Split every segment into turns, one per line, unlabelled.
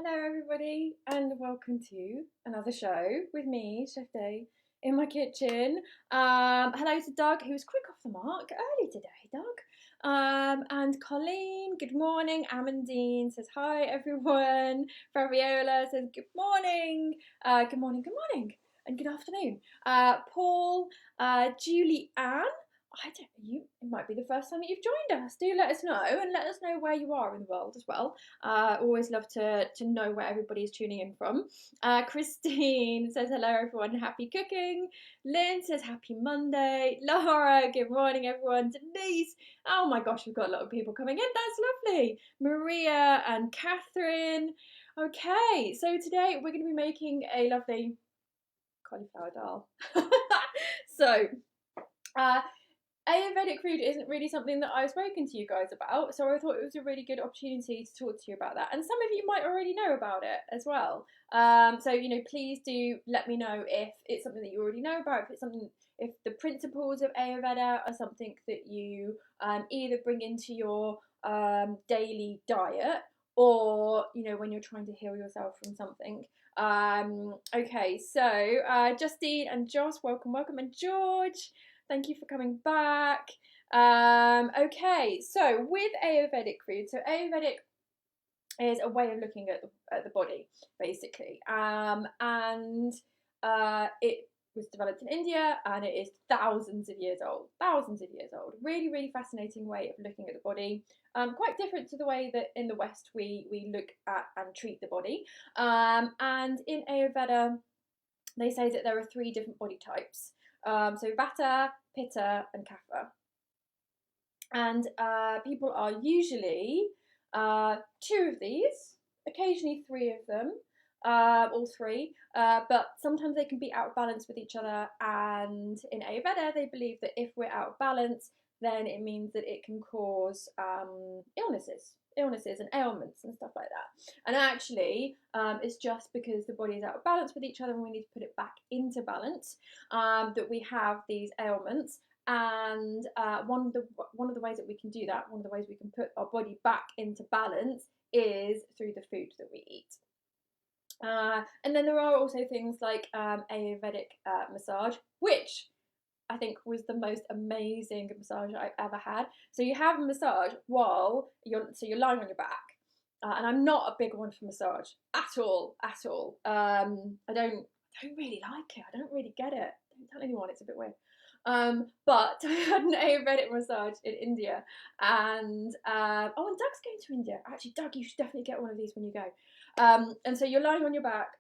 Hello, everybody, and welcome to another show with me, Chef Day, in my kitchen. Hello to Doug, who was quick off the mark early today, Doug. And Colleen, good morning. Amandine says hi, everyone. Fabiola says good morning. Good morning, good morning, and good afternoon. Paul, Julie Ann. I don't know, it might be the first time that you've joined us. Do let us know and let us know where you are in the world as well. Always love to know where everybody's tuning in from. Christine says hello everyone, happy cooking. Lynn says happy Monday. Laura, good morning everyone. Denise, oh my gosh, we've got a lot of people coming in. That's lovely. Maria and Catherine. Okay, so today we're going to be making a lovely cauliflower dal. So, Ayurvedic food isn't really something that I've spoken to you guys about, so I thought it was a really good opportunity to talk to you about that. And some of you might already know about it as well. So please do let me know if it's something that you already know about, if the principles of Ayurveda are something that you either bring into your daily diet, or when you're trying to heal yourself from something. Okay, so Justine and Joss, welcome, and George. Thank you for coming back. Okay, so with Ayurvedic food, so Ayurvedic is a way of looking at the body, basically, and it was developed in India, and it is thousands of years old. Really, really fascinating way of looking at the body. Quite different to the way that in the West we look at and treat the body. And in Ayurveda, they say that there are 3 different body types. So Vata, Pitta, and Kapha. And people are usually 2 of these, occasionally 3 of them, all 3, but sometimes they can be out of balance with each other. And in Ayurveda, they believe that if we're out of balance, then it means that it can cause illnesses and ailments and stuff like that. And actually, it's just because the body is out of balance with each other and we need to put it back into balance that we have these ailments. And one of the ways that we can do that, one of the ways we can put our body back into balance, is through the food that we eat. And then there are also things like Ayurvedic massage, which I think was the most amazing massage I've ever had. So you have a massage while you're lying on your back, and I'm not a big one for massage at all. I don't really like it. I don't really get it. Don't tell anyone, it's a bit weird. But I had an Ayurvedic massage in India, and and Doug's going to India. Actually, Doug, you should definitely get one of these when you go. And so you're lying on your back,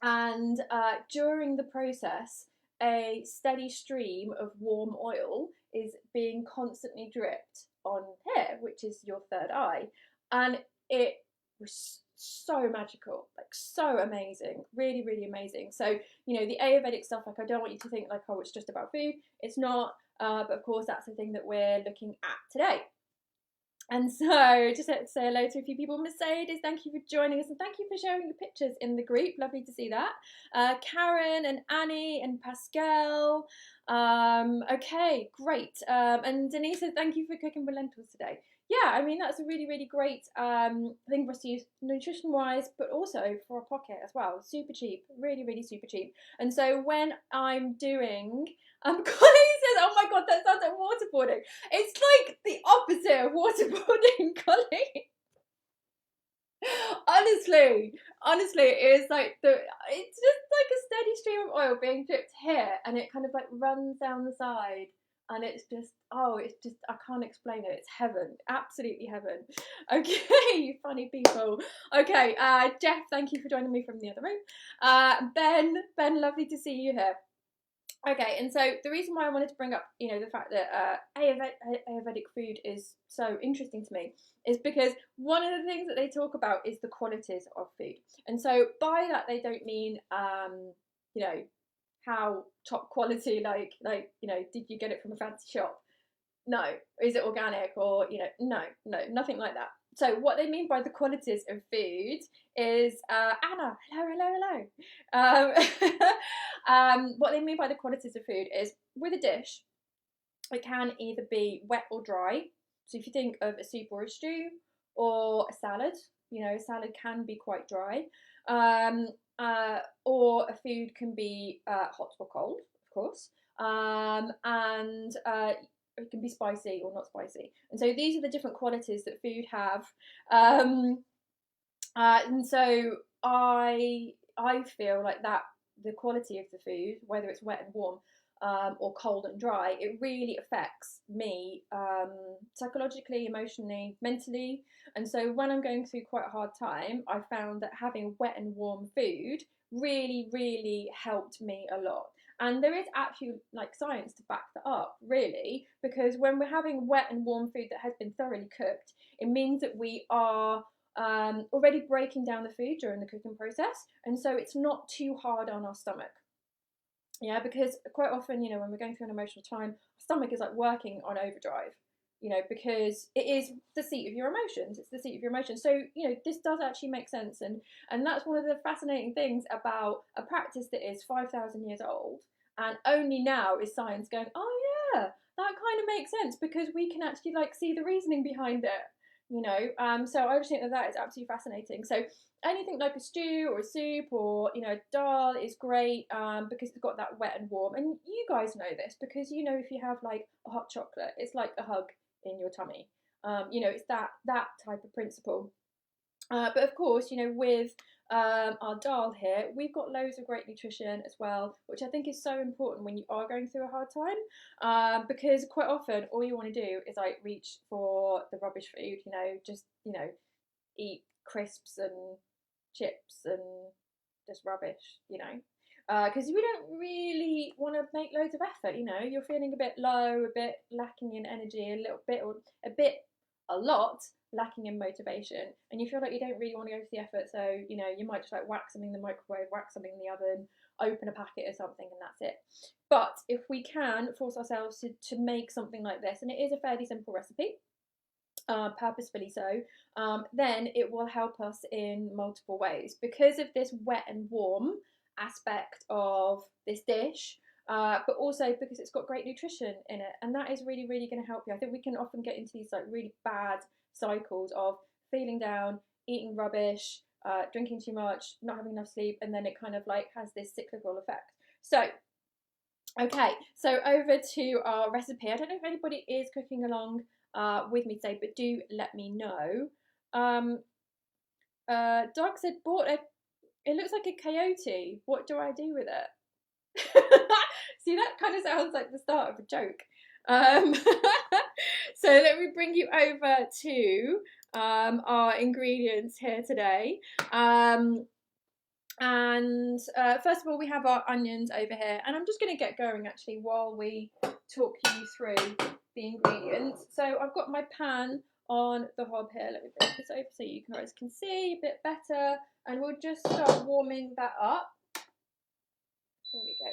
and during the process, a steady stream of warm oil is being constantly dripped on here, which is your third eye, and it was so magical, like so amazing, really, really amazing. So the Ayurvedic stuff, like, I don't want you to think like, oh, it's just about food. It's not, but of course that's the thing that we're looking at today. And so just to say hello to a few people. Mercedes, thank you for joining us, and thank you for sharing your pictures in the group. Lovely to see that. Karen and Annie and Pascal. Okay, great. And Denise says, thank you for cooking with lentils today. Yeah, I mean, that's a really, really great thing for us to use nutrition-wise, but also for a pocket as well. Super cheap, really, really super cheap. And so when I'm doing Colleen says, oh my god, that sounds like waterboarding. It's like the opposite of waterboarding, Colleen. Honestly, it's just like a steady stream of oil being dripped here, and it kind of like runs down the side, and it's just I can't explain it. It's heaven, absolutely heaven. Okay, you funny people. Okay, Jeff, thank you for joining me from the other room. Ben, lovely to see you here. Okay, and so the reason why I wanted to bring up, the fact that Ayurvedic food is so interesting to me is because one of the things that they talk about is the qualities of food. And so by that, they don't mean, how top quality, like, did you get it from a fancy shop? No. Is it organic? Or, no, nothing like that. So what they mean by the qualities of food is, Anna, hello. What they mean by the qualities of food is, with a dish, it can either be wet or dry. So if you think of a soup or a stew or a salad, You know, salad can be quite dry. Or a food can be hot or cold, of course. And it can be spicy or not spicy. And so these are the different qualities that food have. And so I feel like that the quality of the food, whether it's wet and warm, or cold and dry, it really affects me psychologically, emotionally, mentally. And so when I'm going through quite a hard time, I found that having wet and warm food really, really helped me a lot. And there is actually like science to back that up, really, because when we're having wet and warm food that has been thoroughly cooked, it means that we are already breaking down the food during the cooking process, and so it's not too hard on our stomach. Yeah, because quite often, you know, when we're going through an emotional time, our stomach is like working on overdrive, you know, because it is the seat of your emotions. It's the seat of your emotions. So, you know, this does actually make sense. And that's one of the fascinating things about a practice that is 5,000 years old. And only now is science going, oh, yeah, that kind of makes sense because we can actually like see the reasoning behind it, you know. So I just think that that is absolutely fascinating. So anything like a stew or a soup or, you know, dal is great because it's got that wet and warm. And you guys know this because, you know, if you have like a hot chocolate, it's like a hug in your tummy. You know, it's that type of principle. But of course, you know, with our Dahl here, we've got loads of great nutrition as well, which I think is so important when you are going through a hard time, because quite often all you want to do is like reach for the rubbish food, you know, just, you know, eat crisps and chips and just rubbish, you know. Because we don't really want to make loads of effort, you know. You're feeling a bit low, a bit lacking in energy, a little bit, or a lot lacking in motivation, and you feel like you don't really want to go to the effort. So, you know, you might just like whack something in the microwave, whack something in the oven, open a packet or something, and that's it. But if we can force ourselves to make something like this, and it is a fairly simple recipe, purposefully so, then it will help us in multiple ways because of this wet and warm aspect of this dish, but also because it's got great nutrition in it, and that is really, really going to help you. I think we can often get into these like really bad cycles of feeling down, eating rubbish, drinking too much, not having enough sleep, and then it kind of like has this cyclical effect. So okay, so over to our recipe. I don't know if anybody is cooking along with me today, but do let me know. Doug said, bought a, it looks like a coyote. What do I do with it? See, that kind of sounds like the start of a joke. So let me bring you over to our ingredients here today. And first of all, we have our onions over here, and I'm just going to get going actually while we talk you through the ingredients. So I've got my pan on the hob here. Let me bring this over so you guys can see a bit better, and we'll just start warming that up. There we go.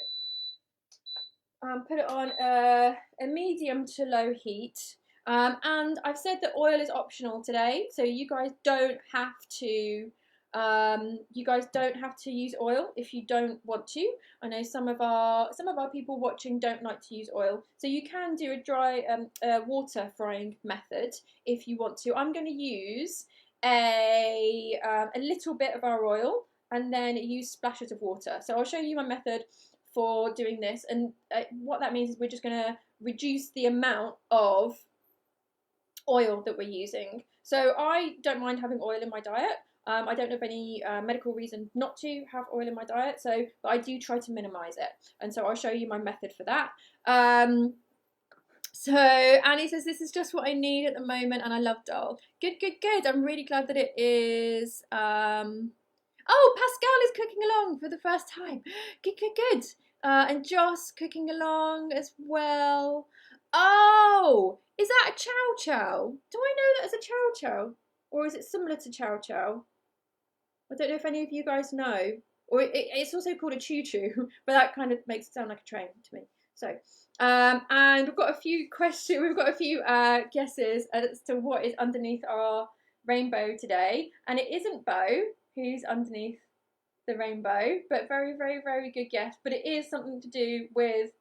Put it on a medium to low heat. And I've said that oil is optional today, so you guys don't have to use oil if you don't want to. I know some of our people watching don't like to use oil, so you can do a dry water frying method if you want to. I'm going to use a little bit of our oil and then use splashes of water. So I'll show you my method for doing this, and what that means is we're just going to reduce the amount of oil that we're using. So I don't mind having oil in my diet. I don't have any medical reason not to have oil in my diet, but I do try to minimize it, and so I'll show you my method for that. So Annie says, this is just what I need at the moment, and I love Dahl. Good, good, good. I'm really glad that it is. Oh, Pascal is cooking along for the first time. Good, good, good. And Joss cooking along as well. Oh, is that a chow chow? Do I know that as a chow chow? Or is it similar to chow chow? I don't know if any of you guys know. Or it's also called a choo choo, but that kind of makes it sound like a train to me. So, and we've got a few questions, we've got a few guesses as to what is underneath our rainbow today. And it isn't Bo who's underneath the rainbow, but very, very, very good guess. But it is something to do with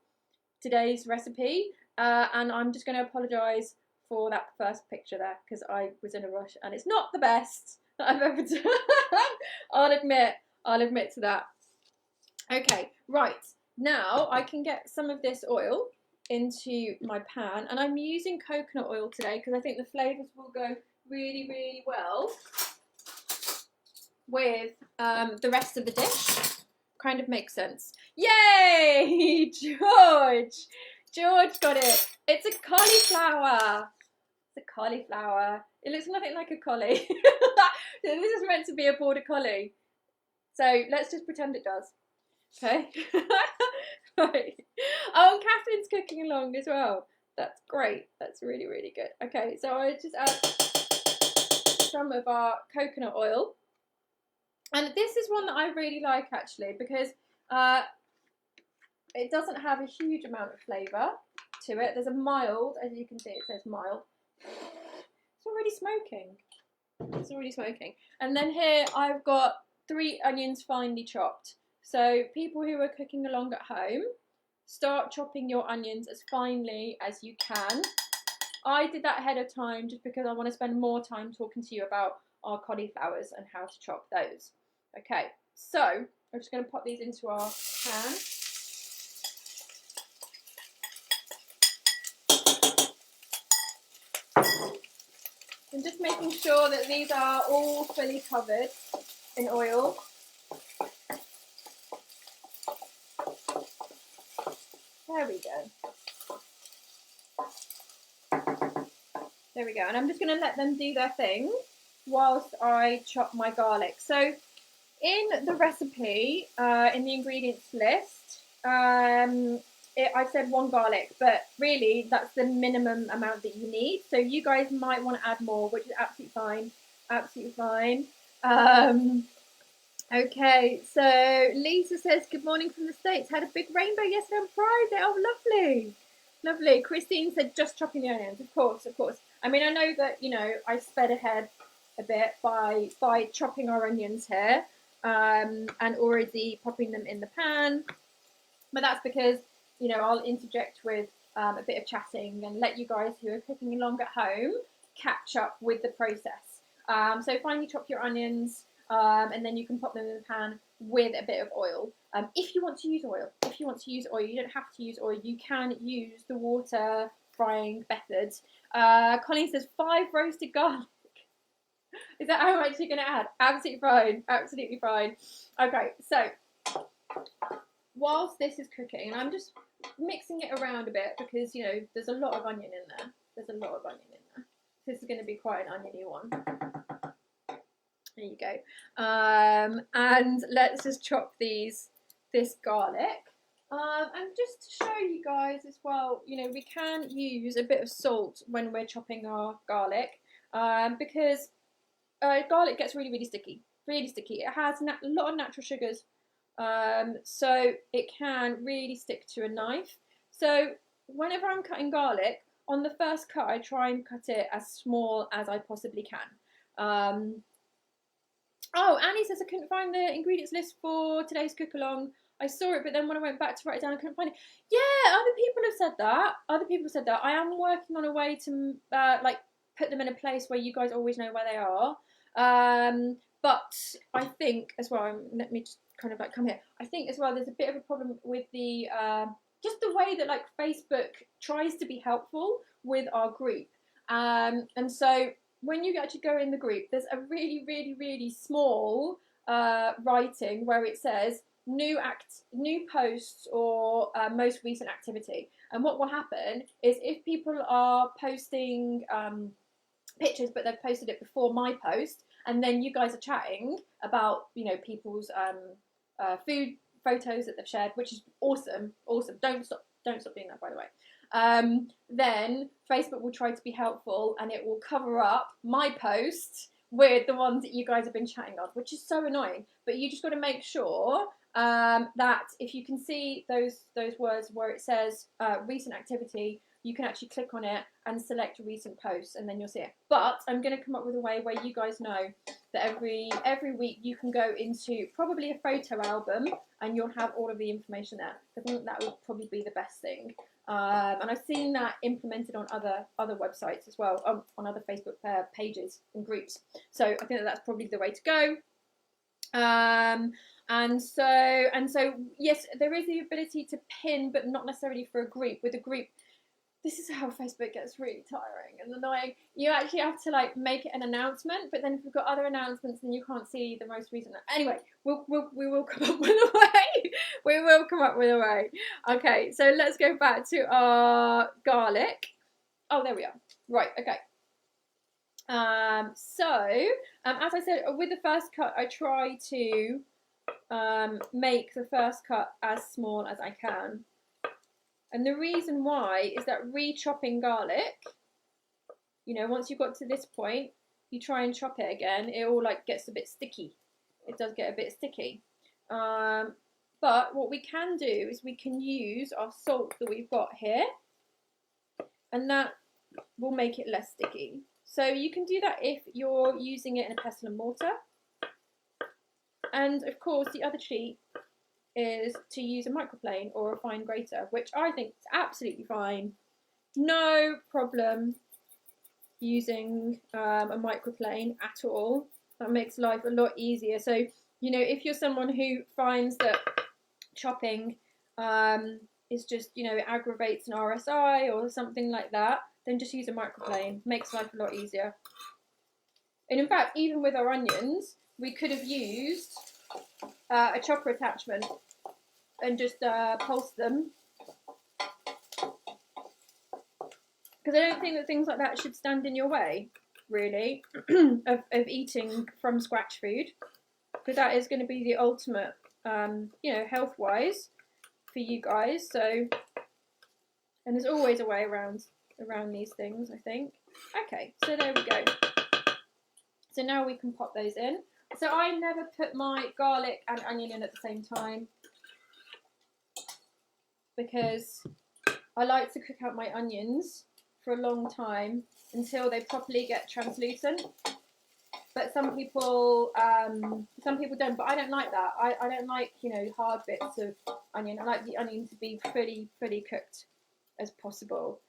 today's recipe, and I'm just going to apologise for that first picture there because I was in a rush and it's not the best. I've ever done. I'll admit to that. Okay, right. Now I can get some of this oil into my pan, and I'm using coconut oil today because I think the flavours will go really, really well with the rest of the dish. Kind of makes sense. Yay! George got it. It's a cauliflower. It's a cauliflower. It looks nothing like a collie. This is meant to be a border collie. So let's just pretend it does. Okay. Right. Oh, and Catherine's cooking along as well. That's great. That's really, really good. Okay, so I just add some of our coconut oil. And this is one that I really like actually because it doesn't have a huge amount of flavour to it. There's a mild, as you can see, it says mild. It's already smoking. It's already smoking. And then here I've got 3 onions finely chopped. So people who are cooking along at home, start chopping your onions as finely as you can. I did that ahead of time just because I want to spend more time talking to you about our cauliflowers and how to chop those. Okay, so I'm just going to pop these into our pan. I'm just making sure that these are all fully covered in oil. There we go. There we go. And I'm just going to let them do their thing whilst I chop my garlic. So in the recipe, in the ingredients list, I've said 1 garlic, but really that's the minimum amount that you need. So you guys might want to add more, which is absolutely fine. Absolutely fine. Okay, so Lisa says, good morning from the States. Had a big rainbow yesterday on Friday. Oh, lovely. Lovely. Christine said, just chopping the onions. Of course, of course. I mean, I know that, you know, I sped ahead a bit by chopping our onions here and already popping them in the pan. But that's because, you know, I'll interject with a bit of chatting and let you guys who are cooking along at home catch up with the process. So finally chop your onions. And then you can pop them in the pan with a bit of oil. If you want to use oil, you don't have to use oil. You can use the water frying method. Colleen says 5 roasted garlic. Is that how much you're going to add? Absolutely fine. Absolutely fine. Okay, so whilst this is cooking, and I'm just mixing it around a bit because, you know, there's a lot of onion in there. This is going to be quite an oniony one. There you go. And let's just chop this garlic. And just to show you guys as well, you know, we can use a bit of salt when we're chopping our garlic because garlic gets really, really sticky. Really sticky. It has a lot of natural sugars, so it can really stick to a knife. So whenever I'm cutting garlic, on the first cut, I try and cut it as small as I possibly can. Oh, Annie says I couldn't find the ingredients list for today's cook along. I saw it, but then when I went back to write it down, I couldn't find it. Yeah, other people have said that. I am working on a way to like put them in a place where you guys always know where they are. But I think as well, let me just kind of like come here. I think as well, there's a bit of a problem with the just the way that like Facebook tries to be helpful with our group, and so when you actually go in the group, there's a really, really, really small writing where it says new posts or most recent activity. And what will happen is if people are posting pictures, but they've posted it before my post, and then you guys are chatting about, you know, people's food photos that they've shared, which is awesome. Don't stop doing that, by the way. Then Facebook will try to be helpful and it will cover up my posts with the ones that you guys have been chatting on, which is so annoying. But you just got to make sure that if you can see those words where it says recent activity, you can actually click on it and select recent posts, and then you'll see it. But I'm going to come up with a way where you guys know that every week you can go into probably a photo album and you'll have all of the information there. I think that would probably be the best thing. And I've seen that implemented on other websites as well, on other Facebook pages and groups. So I think that's probably the way to go. And so yes, there is the ability to pin, but not necessarily for a group. With a group, this is how Facebook gets really tiring and annoying. You actually have to like make an announcement, but then if we've got other announcements, then you can't see the most recent. Anyway, we will come up with a way. We will come up with a way. Okay, so let's go back to our garlic. Oh, there we are. Right. Okay. As I said, with the first cut, I try to make the first cut as small as I can. And the reason why is that re-chopping garlic, you know, once you've got to this point, you try and chop it again, it all like gets a bit sticky. It does get a bit sticky. But what we can do is we can use our salt that we've got here, and that will make it less sticky. So you can do that if you're using it in a pestle and mortar. And of course, the other cheat is to use a microplane or a fine grater, which I think is absolutely fine. No problem using a microplane at all. That makes life a lot easier. So, you know, if you're someone who finds that chopping is just, you know, it aggravates an RSI or something like that, then just use a microplane. Makes life a lot easier. And in fact, even with our onions, we could have used a chopper attachment and just pulse them. Because I don't think that things like that should stand in your way, really, of eating from scratch food. Because that is going to be the ultimate, you know, health-wise for you guys. So, and there's always a way around these things, I think. Okay, so there we go. So now we can pop those in. So I never put my garlic and onion in at the same time, because I like to cook out my onions for a long time until they properly get translucent. But some people don't, but I don't like that. I don't like, you know, hard bits of onion. I like the onion to be fully cooked as possible.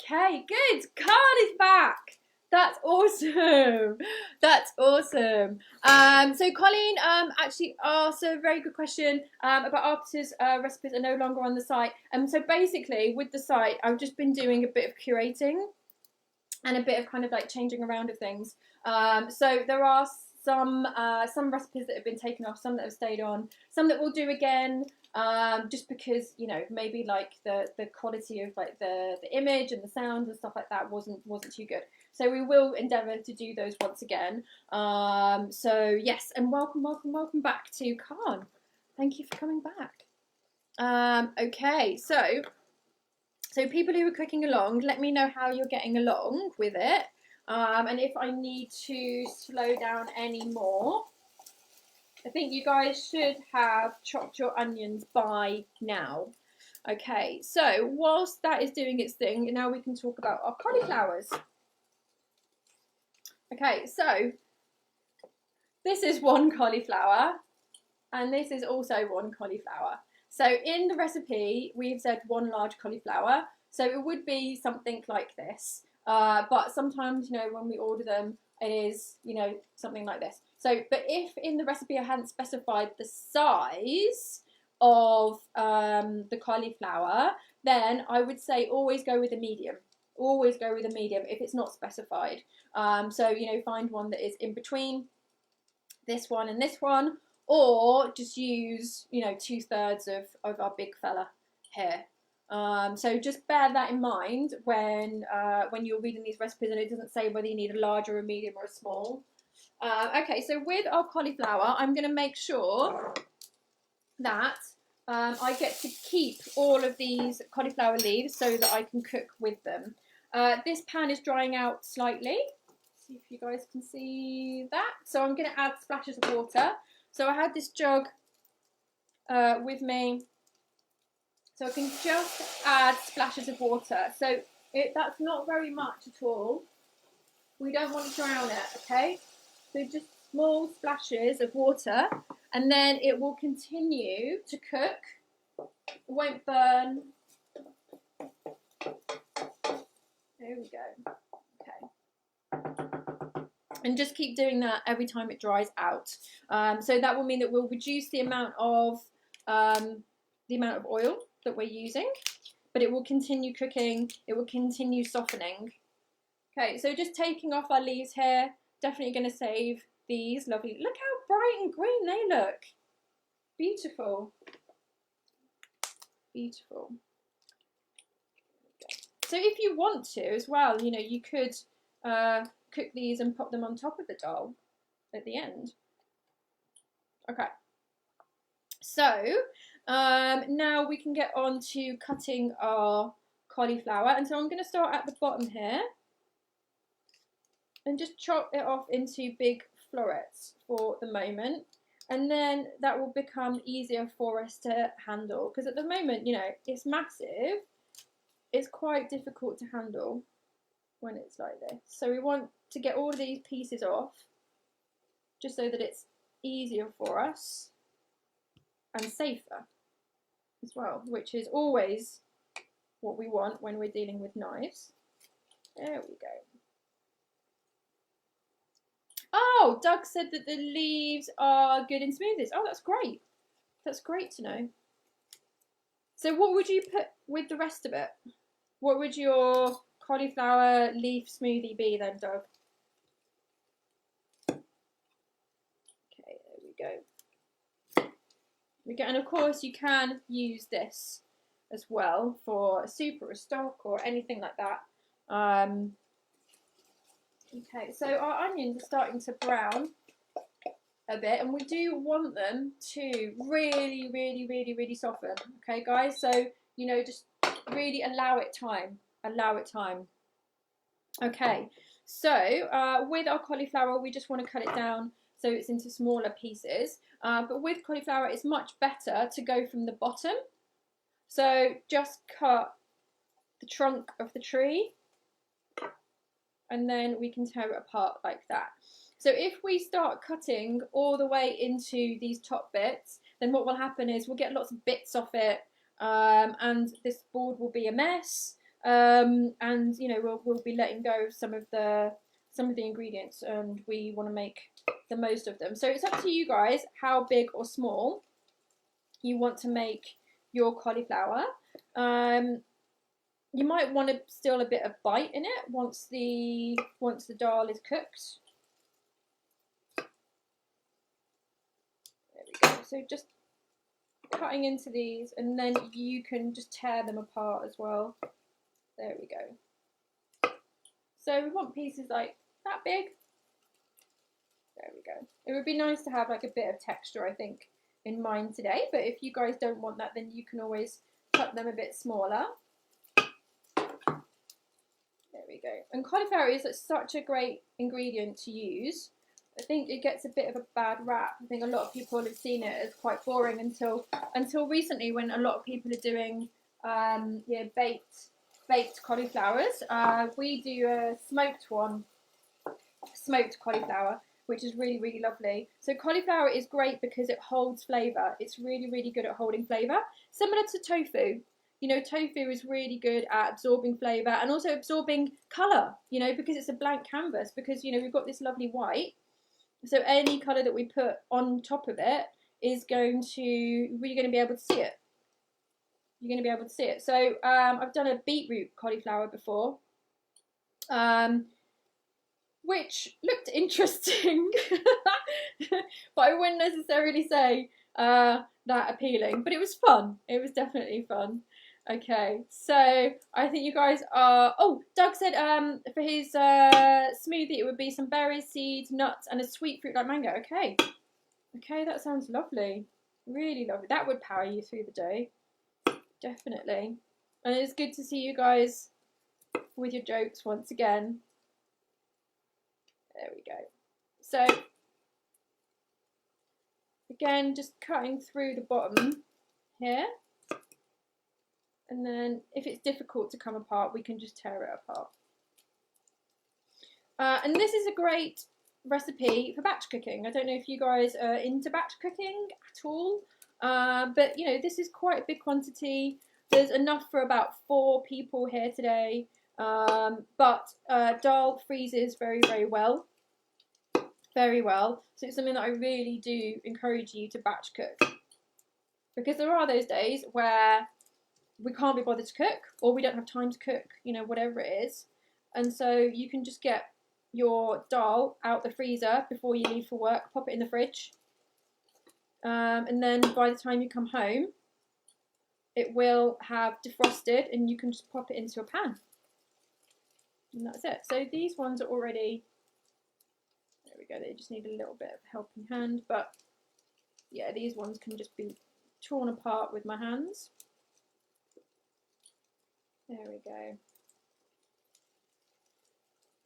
Okay, good. Carl is back. That's awesome. That's awesome. So Colleen actually asked a very good question about Arpita's recipes are no longer on the site. So basically with the site, I've just been doing a bit of curating and a bit of kind of like changing around of things. So there are some recipes that have been taken off, some that have stayed on, some that we'll do again. Just because, you know, maybe like the quality of like the image and the sound and stuff like that wasn't too good. So we will endeavour to do those once again. So yes, and welcome back to Khan. Thank you for coming back. Okay, so people who are cooking along, let me know how you're getting along with it, and if I need to slow down any more. I think you guys should have chopped your onions by now. Okay, so whilst that is doing its thing, now we can talk about our cauliflowers. Okay, so this is one cauliflower, and this is also one cauliflower. So in the recipe, we've said one large cauliflower, so it would be something like this. But sometimes, you know, when we order them, it is, you know, something like this. So, but if in the recipe I hadn't specified the size of the cauliflower, then I would say always go with a medium. Always go with a medium if it's not specified. So, you know, find one that is in between this one and this one, or just use, you know, 2/3 of our big fella here. So just bear that in mind when you're reading these recipes, and it doesn't say whether you need a large or a medium or a small. Okay, so with our cauliflower, I'm going to make sure that I get to keep all of these cauliflower leaves so that I can cook with them. This pan is drying out slightly. See if you guys can see that. So I'm going to add splashes of water. So I had this jug with me. So I can just add splashes of water. So that's not very much at all. We don't want to drown it, okay? So just small splashes of water, and then it will continue to cook. It won't burn. There we go. Okay. And just keep doing that every time it dries out. So that will mean that we'll reduce the amount of oil that we're using, but it will continue cooking. It will continue softening. Okay, so just taking off our leaves here. Definitely going to save these lovely. Look how bright and green they look. Beautiful. Beautiful. So if you want to as well, you know, you could cook these and pop them on top of the Dahl at the end. Okay. So now we can get on to cutting our cauliflower. And so I'm going to start at the bottom here and just chop it off into big florets for the moment. And then that will become easier for us to handle. Because at the moment, you know, it's massive. It's quite difficult to handle when it's like this. So we want to get all of these pieces off just so that it's easier for us and safer as well, which is always what we want when we're dealing with knives. There we go. Oh, Doug said that the leaves are good in smoothies. Oh, that's great. That's great to know. So what would you put with the rest of it? What would your cauliflower leaf smoothie be then, Doug? Okay, there we go. And of course you can use this as well for a soup or a stock or anything like that. Okay, so our onions are starting to brown a bit, and we do want them to really, really, really, really soften. Okay, guys, so, you know, just really allow it time. Allow it time. Okay, so with our cauliflower, we just want to cut it down so it's into smaller pieces. But with cauliflower, it's much better to go from the bottom. So just cut the trunk of the tree, and then we can tear it apart like that. So if we start cutting all the way into these top bits, then what will happen is we'll get lots of bits off it, and this board will be a mess. And you know, we'll be letting go of some of the ingredients, and we want to make the most of them. So it's up to you guys how big or small you want to make your cauliflower. You might want to still a bit of bite in it once the Dahl is cooked. There we go. So just cutting into these, and then you can just tear them apart as well. There we go. So we want pieces like that big. There we go. It would be nice to have like a bit of texture, I think, in mine today. But if you guys don't want that, then you can always cut them a bit smaller. There we go. And cauliflower is such a great ingredient to use. I think it gets a bit of a bad rap. I think a lot of people have seen it as quite boring until recently, when a lot of people are doing yeah, baked cauliflowers. We do a smoked cauliflower, which is really, really lovely. So cauliflower is great because it holds flavour. It's really, really good at holding flavour. Similar to tofu. You know, tofu is really good at absorbing flavour and also absorbing colour, you know, because it's a blank canvas, because, you know, we've got this lovely white. So any colour that we put on top of it is going to, you're going to be able to see it. You're going to be able to see it. So I've done a beetroot cauliflower before, which looked interesting, but I wouldn't necessarily say that appealing, but it was fun. It was definitely fun. Okay, so I think you guys are, oh, Doug said for his smoothie it would be some berries, seeds, nuts, and a sweet fruit like mango. Okay, okay, that sounds lovely. Really lovely. That would power you through the day. Definitely. And it's good to see you guys with your jokes once again. There we go. So, again, just cutting through the bottom here. And then if it's difficult to come apart, we can just tear it apart. And this is a great recipe for batch cooking. I don't know if you guys are into batch cooking at all. But, you know, this is quite a big quantity. there's enough for about 4 people here today. But Dahl freezes very, very well. Very well. So it's something that I really do encourage you to batch cook. Because there are those days where we can't be bothered to cook, or we don't have time to cook, you know, whatever it is. And so you can just get your Dahl out the freezer before you leave for work, pop it in the fridge. And then by the time you come home, it will have defrosted and you can just pop it into a pan. And that's it. So these ones are already, there we go, they just need a little bit of helping hand. But yeah, these ones can just be torn apart with my hands. There we go.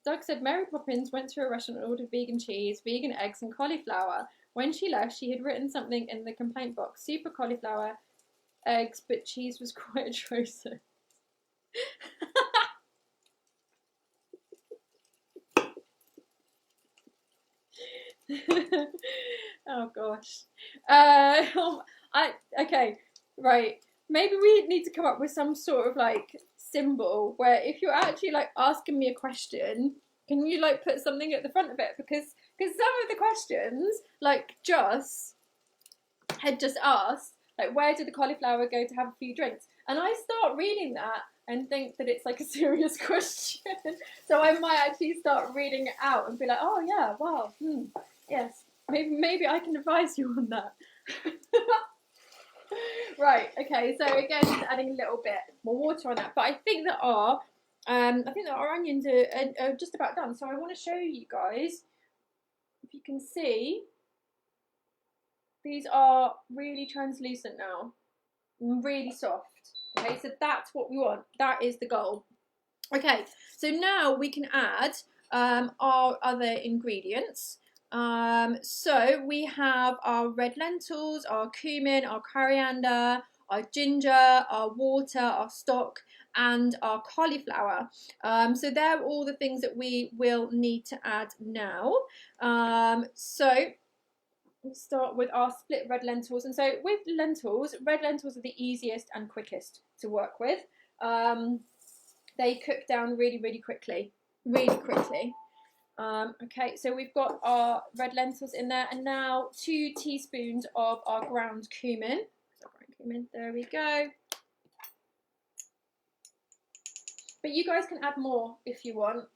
Doug said Mary Poppins went to a restaurant and ordered vegan cheese, vegan eggs and cauliflower. When she left, she had written something in the complaint box. Super cauliflower, eggs, but cheese was quite atrocious. Oh gosh. Okay, right. Maybe we need to come up with some sort of like symbol where if you're actually like asking me a question, can you like put something at the front of it? Because some of the questions, like Joss had just asked, like, where did the cauliflower go to have a few drinks? And I start reading that and think that it's like a serious question. So I might actually start reading it out and be like, oh yeah, wow, yes, maybe I can advise you on that. Right, okay, so again, just adding a little bit more water on that. But I think that our onions are just about done. So I want to show you guys, if you can see, these are really translucent now, and really soft. Okay, so that's what we want. That is the goal. Okay, so now we can add our other ingredients. So we have our red lentils, our cumin, our coriander, our ginger, our water, our stock, and our cauliflower. So they're all the things that we will need to add now. So we'll start with our split red lentils. And so with lentils, red lentils are the easiest and quickest to work with. They cook down really, really quickly. Okay, so we've got our red lentils in there, and now 2 teaspoons of our ground cumin. There we go. But you guys can add more if you want.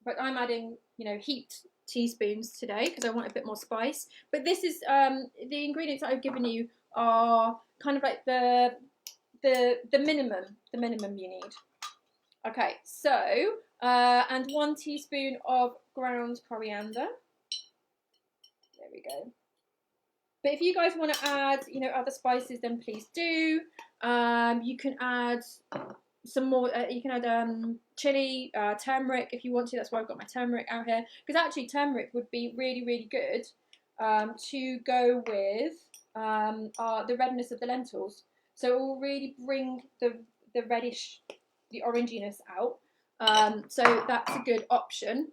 But I'm adding, you know, heaped teaspoons today because I want a bit more spice. But this is the ingredients that I've given you are kind of like the minimum you need. Okay, so and 1 teaspoon of ground coriander. There we go. But if you guys want to add, you know, other spices, then please do. You can add some more. You can add chili, turmeric if you want to. That's why I've got my turmeric out here. Because actually, turmeric would be really, really good to go with the redness of the lentils. So it will really bring the reddish, the oranginess out. So that's a good option.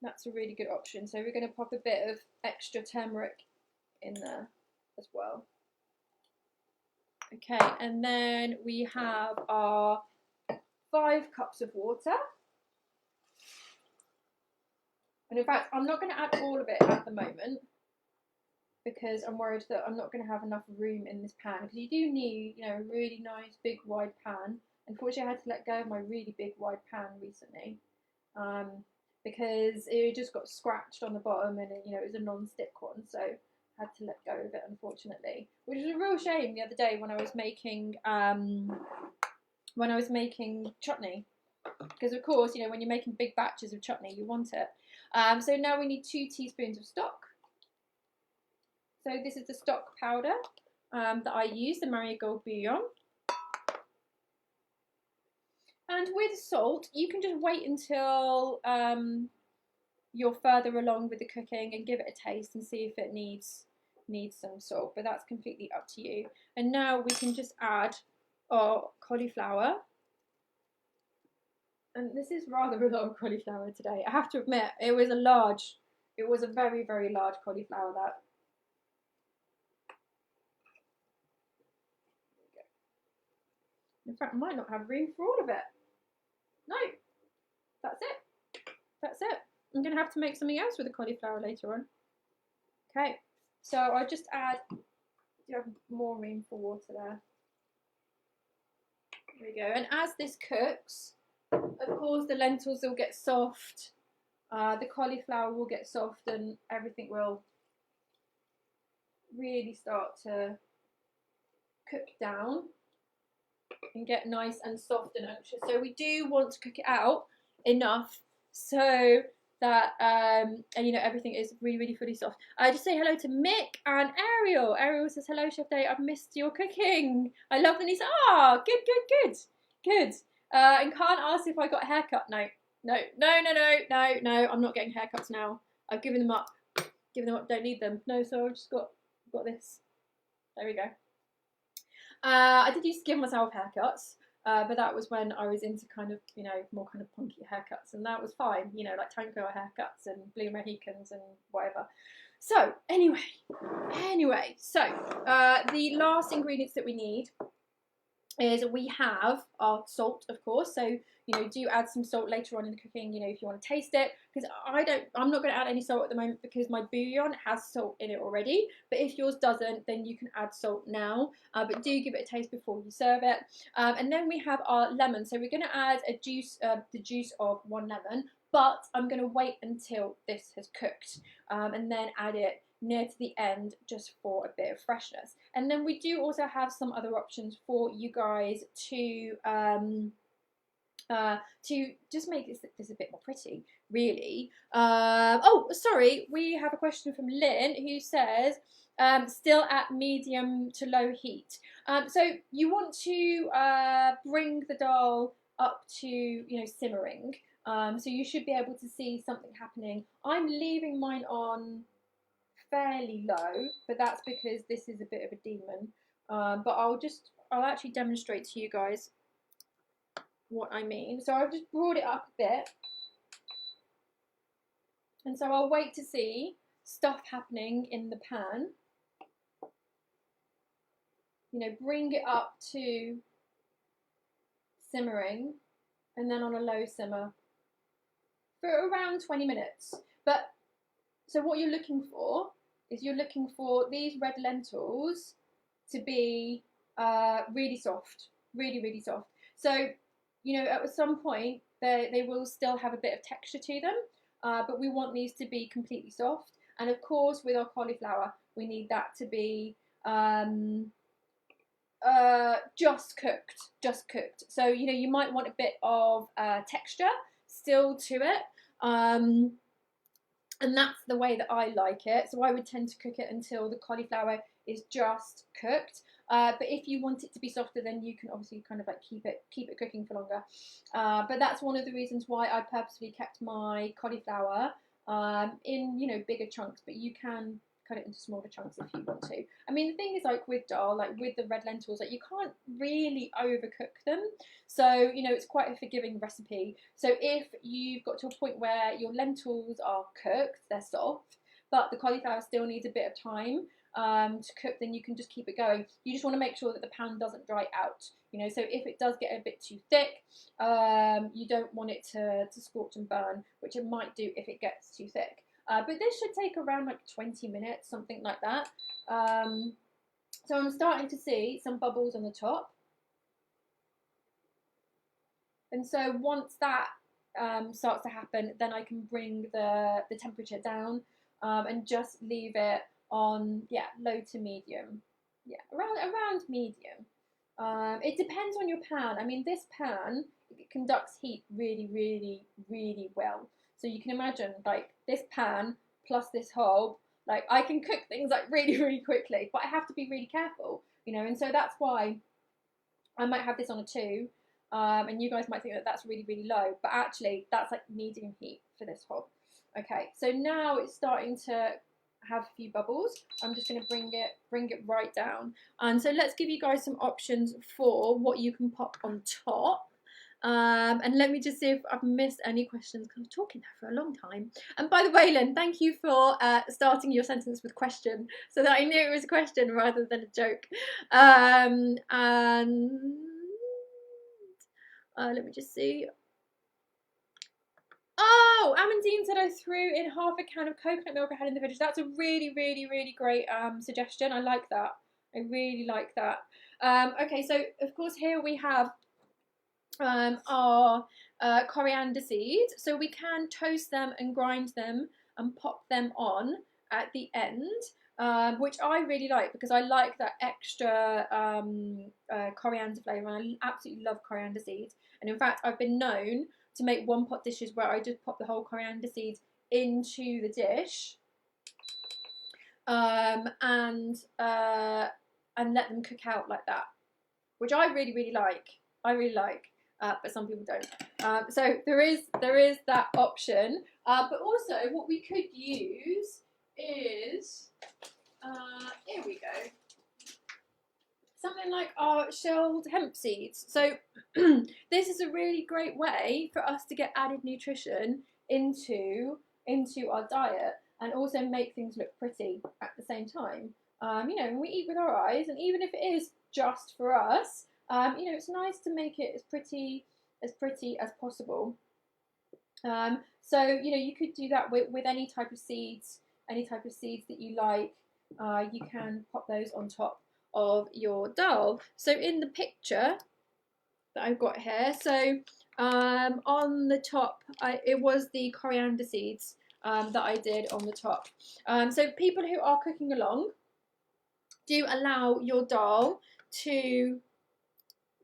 That's a really good option. So we're going to pop a bit of extra turmeric in there as well. Okay, and then we have our 5 cups of water. And in fact, I'm not going to add all of it at the moment because I'm worried that I'm not going to have enough room in this pan. Because you do need, you know, a really nice big wide pan. Unfortunately, I had to let go of my really big wide pan recently because it just got scratched on the bottom, and it, you know, it was a non-stick one, so I had to let go of it, unfortunately. Which was a real shame the other day when I was making chutney, because of course, you know, when you're making big batches of chutney, you want it. So now we need 2 teaspoons of stock. So this is the stock powder that I use, the Marigold bouillon. And with salt, you can just wait until you're further along with the cooking and give it a taste and see if it needs some salt, but that's completely up to you. And now we can just add our cauliflower. And this is rather a lot of cauliflower today. I have to admit, it was a very, very large cauliflower that. In fact, I might not have room for all of it. No, that's it. That's it. I'm going to have to make something else with the cauliflower later on. Okay, so I'll just add, do you have more room for water there? There we go. And as this cooks, of course, the lentils will get soft, the cauliflower will get soft, and everything will really start to cook down and get nice and soft and unctuous. So we do want to cook it out enough so that and you know, everything is really, really fully soft. Just say hello to Mick and Ariel. Ariel says, hello Chef Day, I've missed your cooking. I love them. He said, good. And Khan asked if I got a haircut. No, I'm not getting haircuts now. I've given them up, don't need them. No, so I've just got this. There we go. I did used to give myself haircuts, but that was when I was into kind of, you know, more kind of punky haircuts, and that was fine, you know, like tango haircuts and blue Mohicans and whatever. So anyway, so the last ingredients that we need is we have our salt, of course. So, you know, do add some salt later on in the cooking, you know, if you want to taste it, because I'm not going to add any salt at the moment because my bouillon has salt in it already. But if yours doesn't, then you can add salt now, but do give it a taste before you serve it. And then we have our lemon. So we're going to add the juice of 1 lemon, but I'm going to wait until this has cooked and then add it near to the end just for a bit of freshness. And then we do also have some other options for you guys to just make this a bit more pretty, really. Oh, sorry, we have a question from Lynn who says still at medium to low heat. So you want to bring the Dahl up to, you know, simmering. So you should be able to see something happening. I'm leaving mine on fairly low, but that's because this is a bit of a demon. But I'll actually demonstrate to you guys what I mean. So I've just brought it up a bit, and so I'll wait to see stuff happening in the pan. You know, bring it up to simmering, and then on a low simmer for around 20 minutes. But so what you're looking for is you're looking for these red lentils to be really soft, really soft. So, you know, at some point they will still have a bit of texture to them, but we want these to be completely soft. And of course, with our cauliflower, we need that to be just cooked. So, you know, you might want a bit of texture still to it. And that's the way that I like it. So I would tend to cook it until the cauliflower is just cooked. But if you want it to be softer, then you can obviously kind of like keep it cooking for longer. But that's one of the reasons why I purposely kept my cauliflower in, you know, bigger chunks. But you can cut it into smaller chunks if you want to. I mean, the thing is, like with Dahl, like with the red lentils, like you can't really overcook them. So, you know, it's quite a forgiving recipe. So if you've got to a point where your lentils are cooked, they're soft, but the cauliflower still needs a bit of time to cook, then you can just keep it going. You just want to make sure that the pan doesn't dry out, you know. So if it does get a bit too thick, you don't want it to scorch and burn, which it might do if it gets too thick. But this should take around like 20 minutes, something like that. So I'm starting to see some bubbles on the top. And so once that starts to happen, then I can bring the temperature down and just leave it on, yeah, low to medium. Yeah, around medium. It depends on your pan. I mean, this pan, it conducts heat really well. So you can imagine, like, this pan plus this hob, like, I can cook things like really quickly, but I have to be really careful, you know. And so that's why I might have this on a 2, and you guys might think that that's really low, but actually that's like medium heat for this hob. Okay, so now it's starting to have a few bubbles. I'm just going to bring it right down. And so let's give you guys some options for what you can pop on top. And let me just see if I've missed any questions, because I'm talking there for a long time. And by the way, Lynn, thank you for starting your sentence with question, so that I knew it was a question rather than a joke. And Let me just see. Oh, Amandine said I threw in half a can of coconut milk I had in the fridge. That's a really, really, really great suggestion. I like that. I really like that. Okay, so of course here we have our coriander seeds. So we can toast them and grind them and pop them on at the end, which I really like because I like that extra coriander flavour, and I absolutely love coriander seeds. And in fact, I've been known to make one pot dishes where I just pop the whole coriander seeds into the dish and let them cook out like that, which I really, really like. I really like. But some people don't. So there is that option. But also what we could use is, here we go, something like our shelled hemp seeds. So this is a really great way for us to get added nutrition into our diet and also make things look pretty at the same time. You know, when we eat with our eyes, and even if it is just for us, you know, it's nice to make it as pretty as possible. So you know, you could do that with any type of seeds that you like. You can pop those on top of your dal. So in the picture that I've got here, so on the top, it was the coriander seeds that I did on the top. So people who are cooking along, do allow your dal to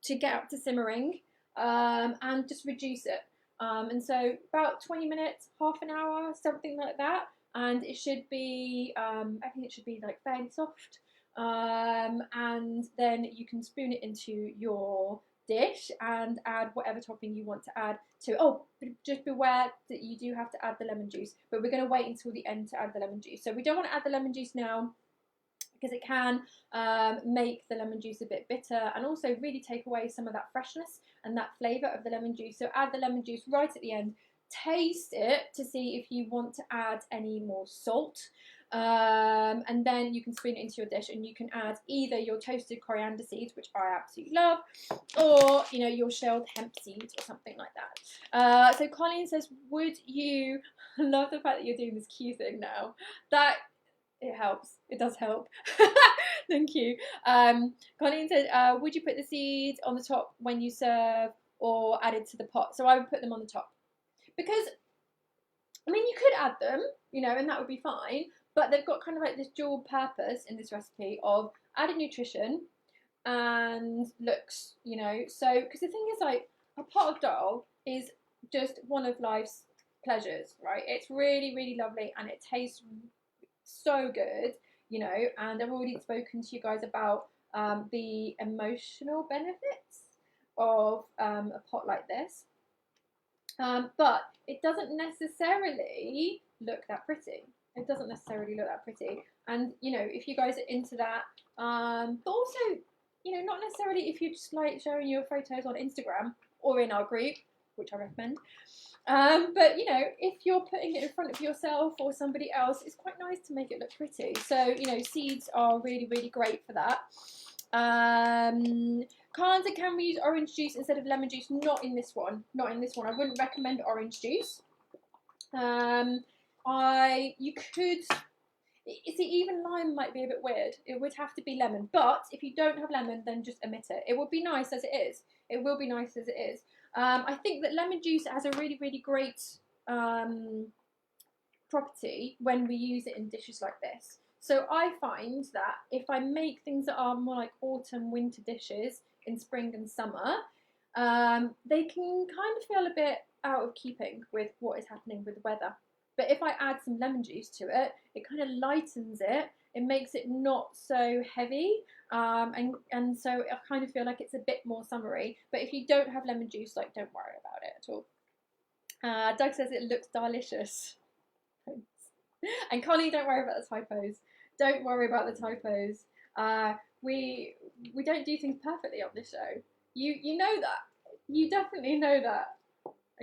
get up to simmering and just reduce it. And so about 20 minutes, half an hour, something like that. And it should be, I think it should be like fairly soft. And then you can spoon it into your dish and add whatever topping you want to add to. Oh, just beware that you do have to add the lemon juice, but we're going to wait until the end to add the lemon juice. So we don't want to add the lemon juice now, because it can make the lemon juice a bit bitter and also really take away some of that freshness and that flavour of the lemon juice. So add the lemon juice right at the end. Taste it to see if you want to add any more salt. And then you can spoon it into your dish, and you can add either your toasted coriander seeds, which I absolutely love, or you know, your shelled hemp seeds or something like that. So Colleen says, would you, I love the fact that you're doing this cue thing now. That it helps. It does help. Thank you. Colleen said, would you put the seeds on the top when you serve or added to the pot? So I would put them on the top, because I mean, you could add them, you know, and that would be fine, but they've got kind of like this dual purpose in this recipe of added nutrition and looks, you know. So because the thing is, like, a pot of dal is just one of life's pleasures, right? It's really, really lovely, and it tastes so good, you know. And I've already spoken to you guys about the emotional benefits of a pot like this, but it doesn't necessarily look that pretty. It doesn't necessarily look that pretty. And you know, if you guys are into that, but also, you know, not necessarily if you just like showing your photos on Instagram or in our group, which I recommend. But you know, if you're putting it in front of yourself or somebody else, it's quite nice to make it look pretty. So you know, seeds are really, really great for that. Carl said, can we use orange juice instead of lemon juice? Not in this one. Not in this one. I wouldn't recommend orange juice. You could. See, even lime might be a bit weird. It would have to be lemon. But if you don't have lemon, then just omit it. It would be nice as it is. It will be nice as it is. I think that lemon juice has a really, really great property when we use it in dishes like this. So I find that if I make things that are more like autumn, winter dishes in spring and summer, they can kind of feel a bit out of keeping with what is happening with the weather. But if I add some lemon juice to it, it kind of lightens it. It makes it not so heavy, and so I kind of feel like it's a bit more summery. But if you don't have lemon juice, like, don't worry about it at all. Doug says it looks delicious. And Connie, don't worry about the typos. Don't worry about the typos. We don't do things perfectly on this show. You know that. You definitely know that.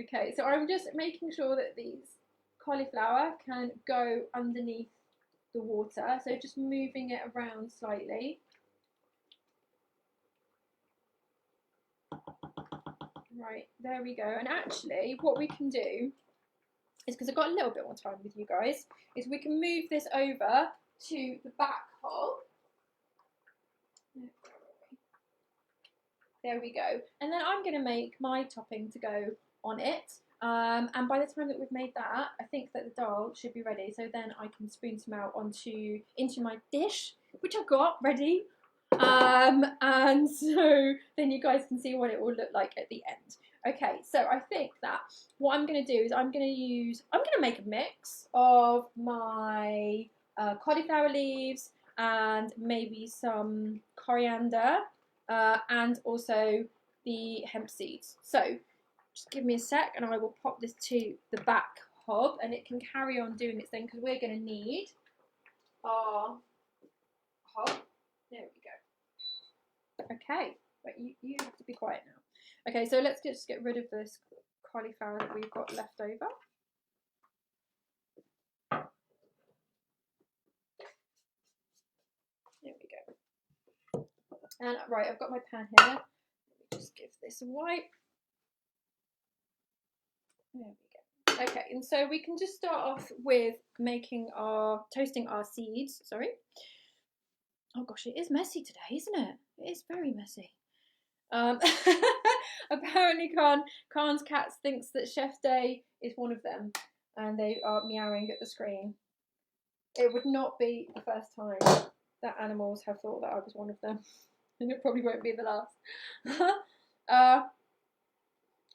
Okay, so I'm just making sure that these cauliflower can go underneath the water. So just moving it around slightly. Right, there we go. And actually, what we can do is, because I've got a little bit more time with you guys, is we can move this over to the back hole. There we go. And then I'm going to make my topping to go on it. And by the time that we've made that, I think that the Dahl should be ready. So then I can spoon some out into my dish, which I've got ready. And so then you guys can see what it will look like at the end. Okay, so I think that what I'm going to do is I'm going to make a mix of my cauliflower leaves and maybe some coriander and also the hemp seeds. So just give me a sec and I will pop this to the back hob and it can carry on doing its thing because we're going to need our hob. There we go. Okay, but you have to be quiet now. Okay, so let's just get rid of this cauliflower that we've got left over. There we go. And right, I've got my pan here. Let me just give this a wipe. There we go. Okay, and so we can just start off with toasting our seeds. Sorry. Oh gosh, it is messy today, isn't it? It is very messy. Apparently Khan's cat thinks that Chef Day is one of them and they are meowing at the screen. It would not be the first time that animals have thought that I was one of them, and it probably won't be the last.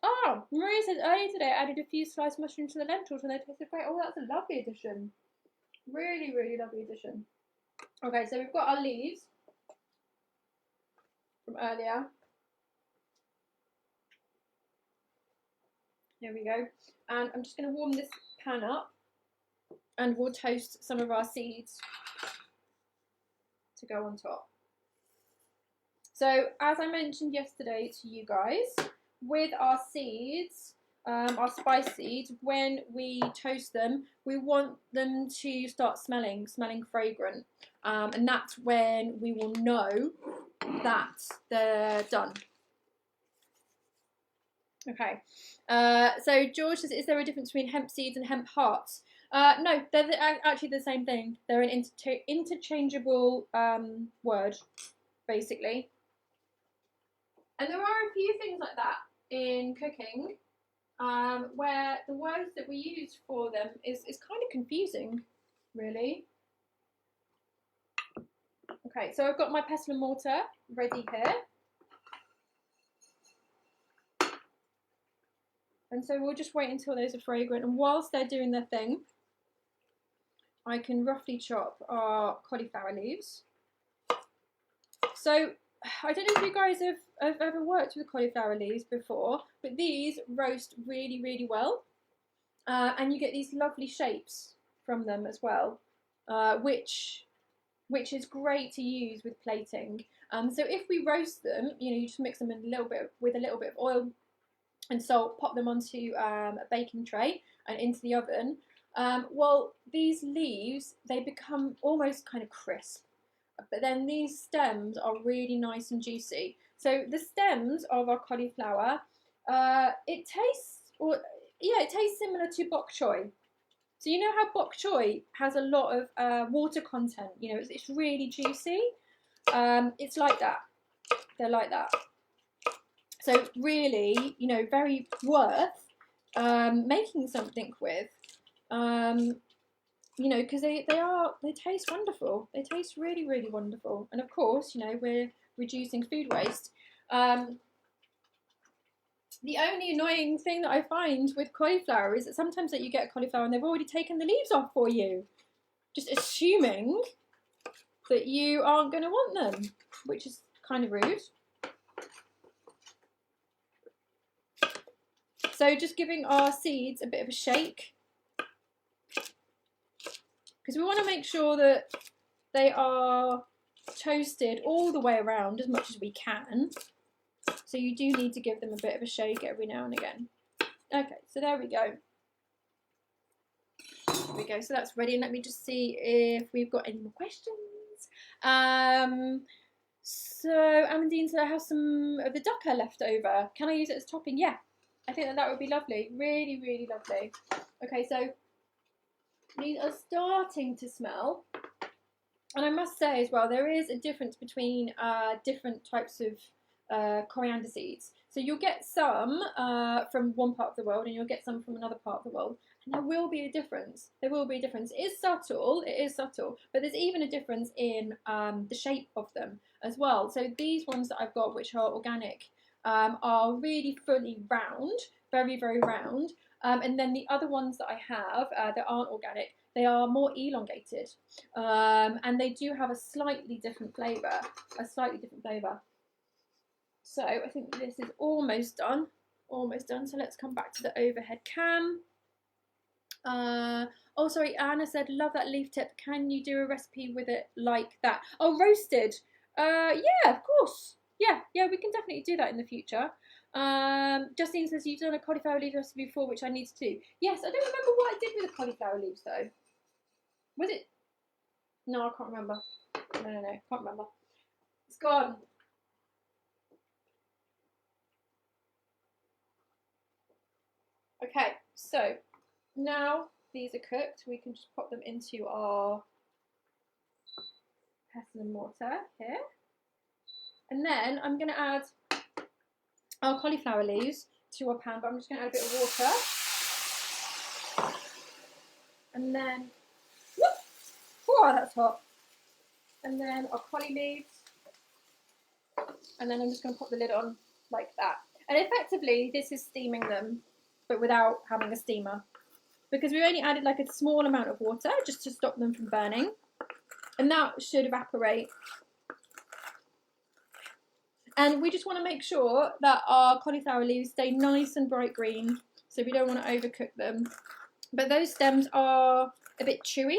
Oh, Maria says earlier today I added a few sliced mushrooms to the lentils and they tasted great. Oh, that's a lovely addition. Really, really lovely addition. Okay, so we've got our leaves from earlier. There we go. And I'm just going to warm this pan up and we'll toast some of our seeds to go on top. So as I mentioned yesterday to you guys, with our seeds, our spice seeds, when we toast them, we want them to start smelling fragrant. And that's when we will know that they're done. Okay, so George says, is there a difference between hemp seeds and hemp hearts? No, they're actually the same thing. They're an interchangeable word, basically. And there are a few things like that in cooking, where the words that we use for them is kind of confusing, really. Okay, so I've got my pestle and mortar ready here. And so we'll just wait until those are fragrant. And whilst they're doing their thing, I can roughly chop our cauliflower leaves. So I don't know if you guys have ever worked with cauliflower leaves before, but these roast really, really well. And you get these lovely shapes from them as well, which is great to use with plating. So if we roast them, you just mix them in with a little bit of oil and salt, pop them onto a baking tray and into the oven. Well, these leaves, they become almost kind of crisp, but then these stems are really nice and juicy. So the stems of our cauliflower, it tastes similar to bok choy. So you know how bok choy has a lot of water content, it's really juicy. It's like that. They're like that. So really, very worth making something with, because they taste wonderful. They taste really, really wonderful. And of course, we're reducing food waste. The only annoying thing that I find with cauliflower is that sometimes that you get a cauliflower and they've already taken the leaves off for you, just assuming that you aren't going to want them, which is kind of rude. So just giving our seeds a bit of a shake, because we want to make sure that they are toasted all the way around as much as we can. So you do need to give them a bit of a shake every now and again. Okay, so there we go. There we go, so that's ready. And let me just see if we've got any more questions. So Amandine said I have some of the dukkha left over. Can I use it as topping? Yeah, I think that would be lovely. Really, really lovely. Okay, so these are starting to smell. And I must say as well, there is a difference between different types of coriander seeds. So you'll get some from one part of the world and you'll get some from another part of the world. And there will be a difference. There will be a difference. It is subtle, but there's even a difference in the shape of them as well. So these ones that I've got, which are organic, are really fully round, very, very round. And then the other ones that I have that aren't organic, they are more elongated, and they do have a slightly different flavour, So I think this is almost done, So let's come back to the overhead cam. Oh, sorry, Anna said, love that leaf tip. Can you do a recipe with it like that? Oh, roasted. Yeah, of course. Yeah, we can definitely do that in the future. Justine says you've done a cauliflower leaf recipe before, which I need to do. Yes, I don't remember what I did with the cauliflower leaves though. Was it? No, I can't remember. No, can't remember. It's gone. Okay, so now these are cooked, we can just pop them into our pestle and mortar here. And then I'm going to add our cauliflower leaves to our pan, but I'm just going to add a bit of water. And then, whoop, oh, that's hot. And then our cauli leaves. And then I'm just going to pop the lid on like that. And effectively, this is steaming them, but without having a steamer. Because we only added like a small amount of water just to stop them from burning. And that should evaporate. And we just want to make sure that our cauliflower leaves stay nice and bright green. So we don't want to overcook them. But those stems are a bit chewy.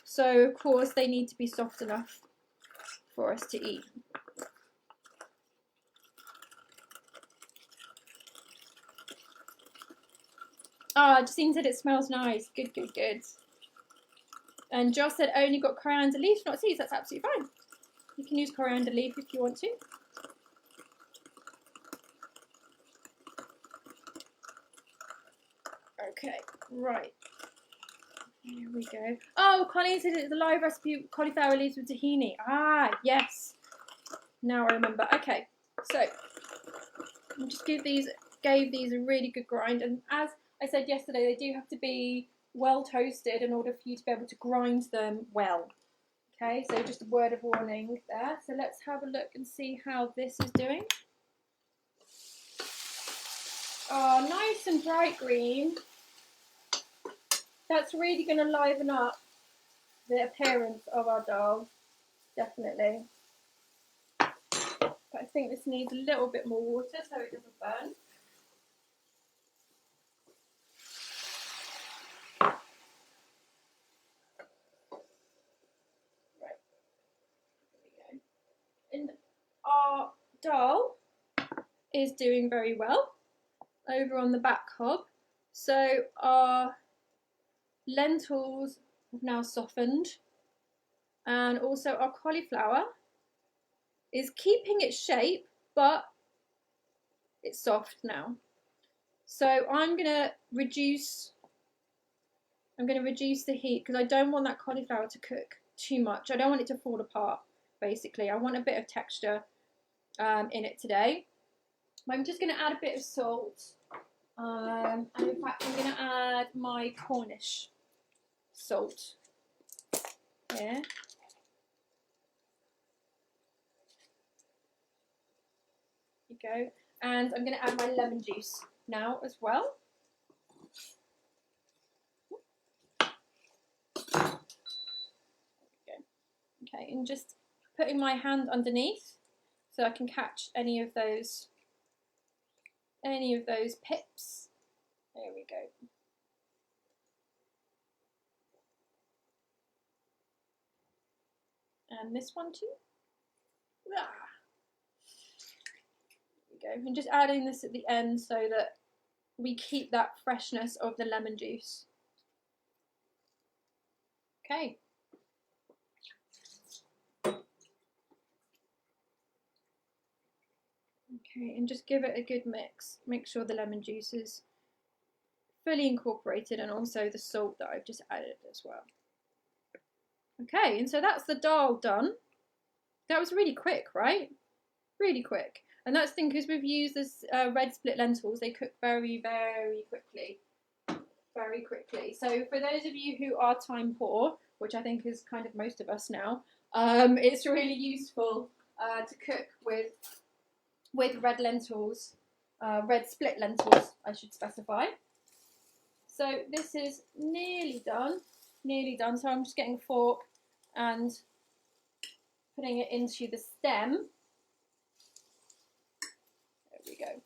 So of course they need to be soft enough for us to eat. Ah, Justine said it smells nice. Good. And Joss said only got coriander leaves, not seeds. That's absolutely fine. You can use coriander leaf if you want to. Okay, right. Here we go. Oh, Colleen said it's a live recipe, cauliflower leaves with tahini. Ah, yes. Now I remember. Okay, so I'll just gave these a really good grind. And as I said yesterday, they do have to be well toasted in order for you to be able to grind them well. Okay, so just a word of warning there. So let's have a look and see how this is doing. Oh, nice and bright green. That's really going to liven up the appearance of our Dahl, definitely. But I think this needs a little bit more water so it doesn't burn. Right, there we go. And our Dahl is doing very well over on the back hob. So our lentils have now softened, and also our cauliflower is keeping its shape, but it's soft now. So I'm going to reduce the heat because I don't want that cauliflower to cook too much. I don't want it to fall apart, basically. I want a bit of texture in it today. I'm just going to add a bit of salt. And in fact, I'm going to add my Cornish salt here. There you go. And I'm going to add my lemon juice now as well. Okay, and just putting my hand underneath so I can catch any of those pips. There we go. And this one too. Ah. There we go. And just adding this at the end so that we keep that freshness of the lemon juice. Okay. Okay, and just give it a good mix. Make sure the lemon juice is fully incorporated and also the salt that I've just added as well. Okay, and so that's the dal done. That was really quick, right? Really quick. And that's the thing, because we've used this red split lentils, they cook very, very quickly. Very quickly. So for those of you who are time poor, which I think is kind of most of us now, it's really useful to cook with red lentils, red split lentils, I should specify. So this is nearly done, So I'm just getting a fork and putting it into the stem. There we go.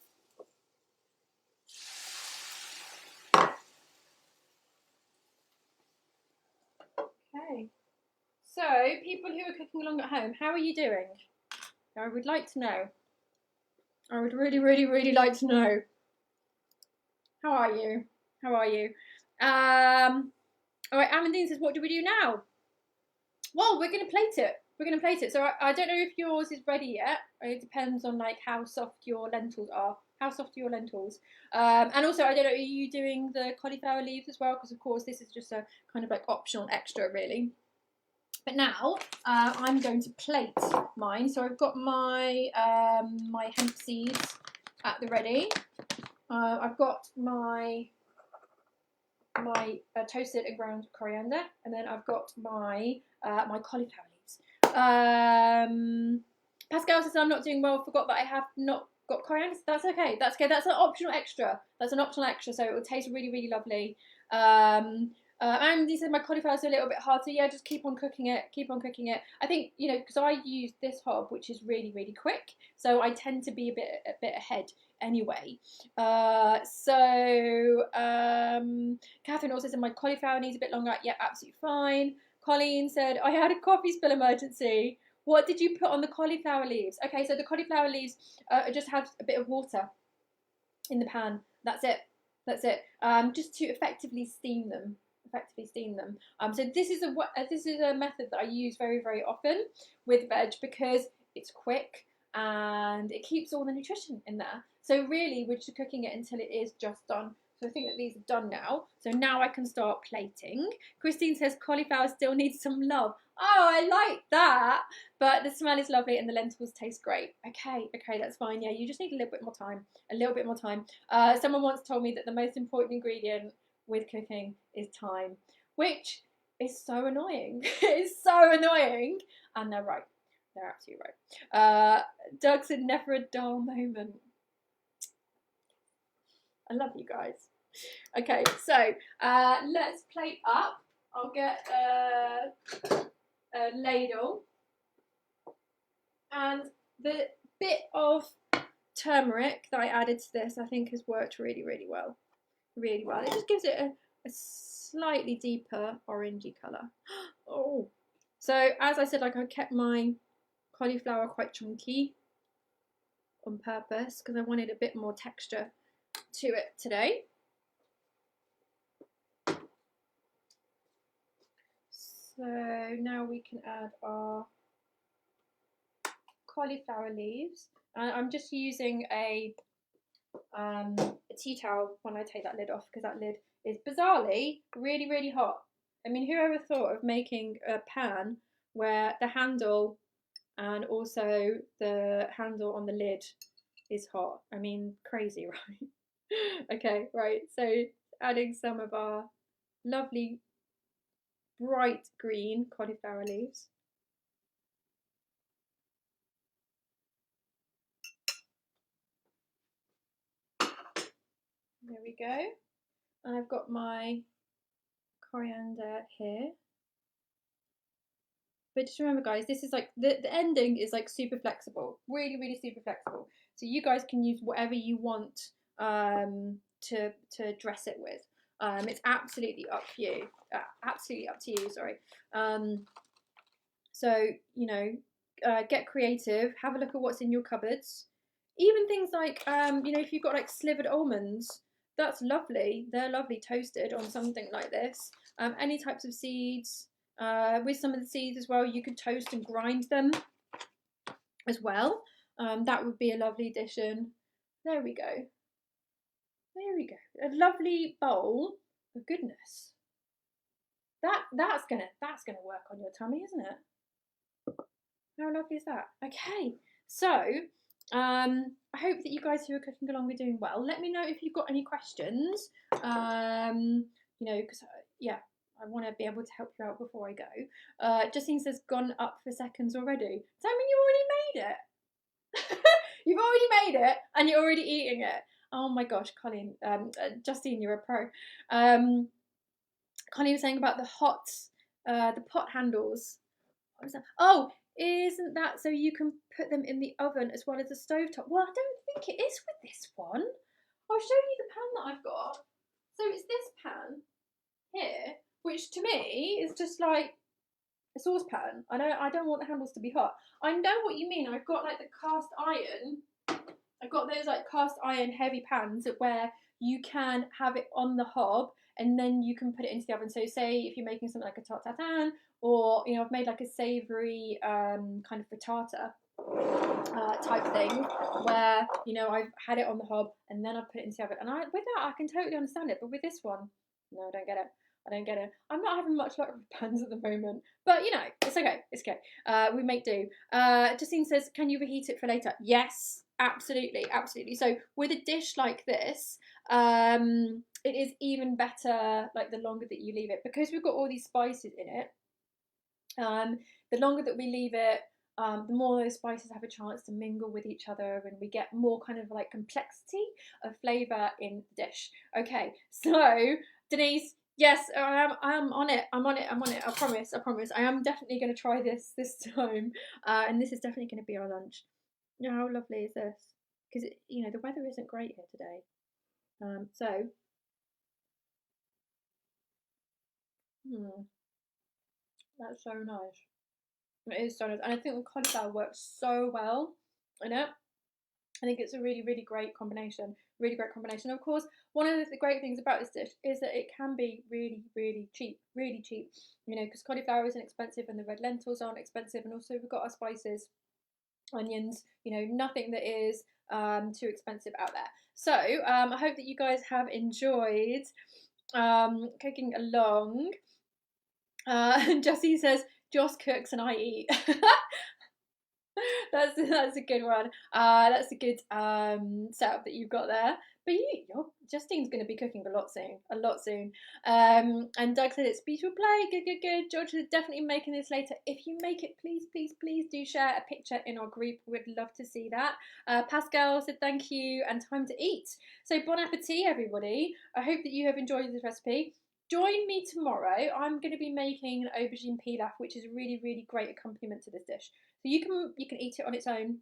Okay. So people who are cooking along at home, how are you doing? I would like to know. I would really, really, really like to know. How are you? How are you? All right, Amandine says, what do we do now? Well, we're going to plate it. We're going to plate it. So I don't know if yours is ready yet. It depends on like how soft your lentils are. How soft are your lentils? And also, I don't know, are you doing the cauliflower leaves as well? Because of course, this is just a kind of like optional extra, really. But now I'm going to plate mine. So I've got my my hemp seeds at the ready. I've got my toasted and ground coriander, and then I've got my my cauliflower leaves. Pascal says I'm not doing well. Forgot that I have not got coriander. That's okay. That's okay. That's an optional extra. That's an optional extra. So it will taste really, really lovely. And he said my cauliflower is a little bit hard, so yeah, just keep on cooking it. Keep on cooking it. I think, you know, because I use this hob, which is really, really quick, so I tend to be a bit ahead anyway. Catherine also said my cauliflower needs a bit longer. Yeah, absolutely fine. Colleen said I had a coffee spill emergency. What did you put on the cauliflower leaves? Okay, so the cauliflower leaves just have a bit of water in the pan. That's it. That's it. Just to effectively steam them. So this is a method that I use very, very often with veg because it's quick and it keeps all the nutrition in there. So really, we're just cooking it until it is just done. So I think that these are done now. So now I can start plating. Christine says cauliflower still needs some love. Oh, I like that. But the smell is lovely and the lentils taste great. Okay, that's fine. Yeah, you just need a little bit more time. Someone once told me that the most important ingredient with cooking is time, which is so annoying. It's so annoying. And they're right. They're absolutely right. Doug said never a dull moment. I love you guys. Okay, so let's plate up. I'll get a ladle. And the bit of turmeric that I added to this, I think, has worked really, really well. Really well. It just gives it a slightly deeper orangey colour. Oh. So, as I said, like I kept my cauliflower quite chunky on purpose because I wanted a bit more texture to it today. So now we can add our cauliflower leaves. And I'm just using a tea towel when I take that lid off because that lid is bizarrely really, really hot. I mean, who ever thought of making a pan where the handle and also the handle on the lid is hot? I mean, crazy, right? Okay, right, so adding some of our lovely bright green cauliflower leaves. There we go. And I've got my coriander here. But just remember, guys, this is like the ending is like super flexible, really, really super flexible. So you guys can use whatever you want to dress it with. It's absolutely up to you. Absolutely up to you. Sorry. So you know, get creative. Have a look at what's in your cupboards. Even things like you know, if you've got like slivered almonds, that's lovely. They're lovely toasted on something like this. Any types of seeds. With some of the seeds as well, you could toast and grind them as well. That would be a lovely addition. There we go. There we go. A lovely bowl of goodness. That's gonna work on your tummy, isn't it? How lovely is that? Okay, so I hope that you guys who are cooking along are doing well. Let me know if you've got any questions. You know, because yeah, I want to be able to help you out before I go. Justine says gone up for seconds already. Does that mean you already made it? You've already made it and you're already eating it. Oh my gosh, Colleen, Justine, you're a pro. Colleen was saying about the pot handles. What was that? Oh, isn't that so you can put them in the oven as well as the stovetop? Well, I don't think it is with this one. I'll show you the pan that I've got. So it's this pan here, which to me is just like a saucepan. I don't want the handles to be hot. I know what you mean. I've got like the cast iron. I've got those like cast iron heavy pans where you can have it on the hob and then you can put it into the oven. So say if you're making something like a tarte tatin, or you know, I've made like a savoury kind of frittata type thing where you know I've had it on the hob and then I've put it into the oven. And with that I can totally understand it, but with this one, no, I don't get it. I don't get it. I'm not having much luck with pans at the moment, but you know, it's okay. It's okay. We make do. Justine says, can you reheat it for later? Yes, absolutely, absolutely. So with a dish like this, it is even better like the longer that you leave it, because we've got all these spices in it. The longer that we leave it, the more those spices have a chance to mingle with each other and we get more kind of like complexity of flavour in the dish. Okay, so Denise, yes, I am on it. I'm on it. I promise. I am definitely going to try this time, and this is definitely going to be our lunch. You know, how lovely is this? Because you know the weather isn't great here today. So. That's so nice. It is so nice. And I think the cauliflower works so well in it. I think it's a really, really great combination. Really great combination. Of course, one of the great things about this dish is that it can be really, really cheap. Really cheap. You know, because cauliflower isn't expensive and the red lentils aren't expensive. And also we've got our spices, onions, you know, nothing that is too expensive out there. So I hope that you guys have enjoyed cooking along. Jessie says, Joss cooks and I eat. that's a good one. That's a good setup that you've got there. But Justine's going to be cooking a lot soon. And Doug said it's beautiful play. Good. George is definitely making this later. If you make it, please do share a picture in our group. We'd love to see that. Pascal said thank you and time to eat. So bon appetit, everybody. I hope that you have enjoyed this recipe. Join me tomorrow. I'm going to be making an aubergine pilaf, which is a really, really great accompaniment to this dish. So you can eat it on its own.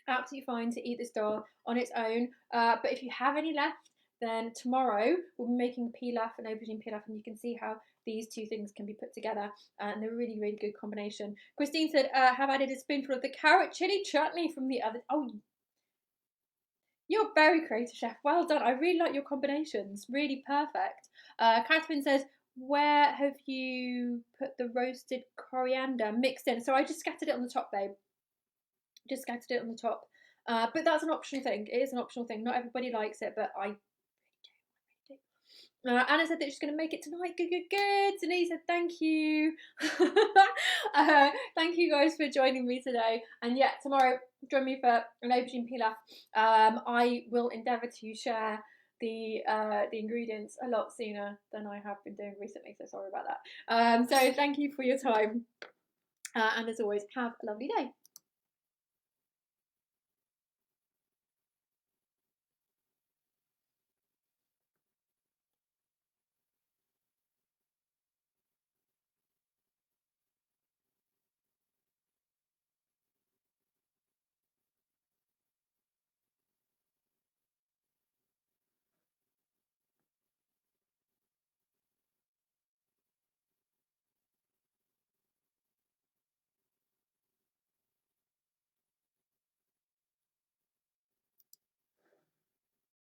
Absolutely fine to eat this dal on its own. But if you have any left, then tomorrow we'll be making pilaf and aubergine pilaf, and you can see how these two things can be put together, and they're a really, really good combination. Christine said, have added a spoonful of the carrot chili chutney from the other. Oh, you're very creative, chef. Well done. I really like your combinations. Really perfect. Catherine says, where have you put the roasted coriander mixed in? So I just scattered it on the top, babe. Just scattered it on the top. But that's an optional thing. It is an optional thing. Not everybody likes it, but I do. Anna said that she's going to make it tonight. Good. Denise said thank you. Thank you guys for joining me today. And yeah, tomorrow join me for an aubergine pilaf. I will endeavour to share the ingredients a lot sooner than I have been doing recently. So sorry about that. So thank you for your time. And as always, have a lovely day.